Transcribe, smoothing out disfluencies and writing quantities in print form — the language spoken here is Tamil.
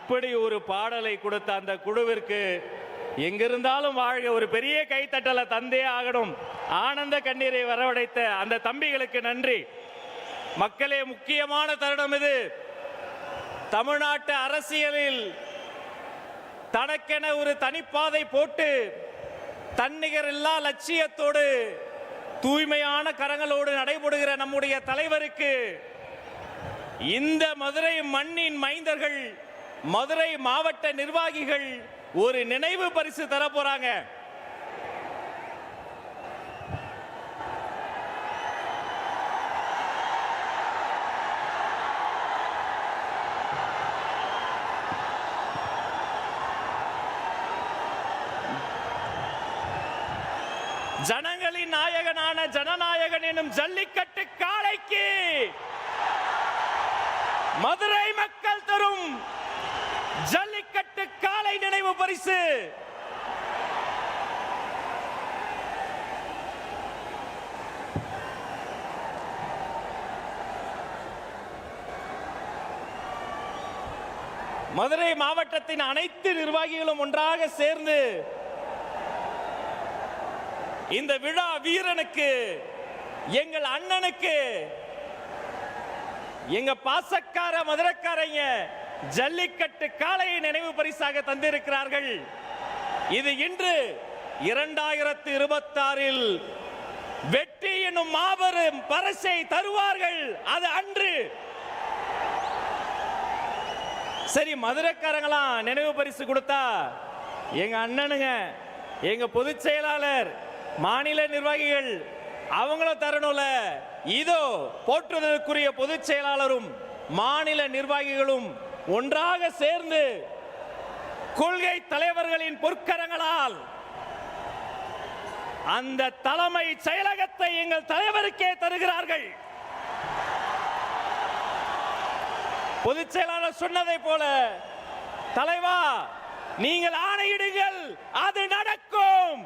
இப்படி ஒரு பாடலை கொடுத்த அந்த குழுவிற்கு எங்கிருந்தாலும் வாழ்க ஒரு பெரிய கைத்தட்டலை தந்தே ஆகணும். ஆனந்த கண்ணீரை வரவழைத்த அந்த தம்பிகளுக்கு நன்றி. மக்களே, முக்கியமான தருணம் இது. தமிழ்நாட்டு அரசியலில் தனக்கென ஒரு தனிப்பாதை போட்டு தன்னிகர் இல்லா லட்சியத்தோடு தூய்மையான கரங்களோடு நடைபெறுகிற நம்முடைய தலைவருக்கு இந்த மதுரை மண்ணின் மைந்தர்கள், மதுரை மாவட்ட நிர்வாகிகள் ஒரு நினைவு பரிசு தர போறாங்க. ஜனங்களின் நாயகனான ஜனநாயகன் எனும் ஜல்லிக்கட்டு காளைக்கு மதுரை மக்கள் தரும் ஜல்லிக்கட்டு காளை நினைவு பரிசு. மதுரை மாவட்டத்தின் அனைத்து நிர்வாகிகளும் ஒன்றாக சேர்ந்து இந்த விழா வீரனுக்கு, எங்கள் அண்ணனுக்கு, எங்க பாசக்கார மதுரைக்காரங்க ஜல்லிக்கட்டு காளையை நினைவு பரிசாக தந்திருக்கிறார்கள். இது இன்று 2026 வெற்றி என்னும் மாபெரும் பரிசை தருவார்கள். அது அன்று. சரி, மதுரைக்காரங்களாம் நினைவு பரிசு கொடுத்தா எங்க அண்ணனுங்க, எங்க பொதுச் செயலாளர், மாநில நிர்வாகிகள் அவங்களும் தரணும்ல. இதோ போற்றுதலுக்குரிய பொதுச் செயலாளரும் மாநில நிர்வாகிகளும் ஒன்றாக சேர்ந்து கொள்கை தலைவர்களின் பொற்கரங்களால் அந்த தலைமை செயலகத்தை எங்கள் தலைவருக்கே தருகிறார்கள். பொதுச் செயலாளர் சொன்னதை போல, தலைவா நீங்கள் ஆணையிடுங்கள், அது நடக்கும்.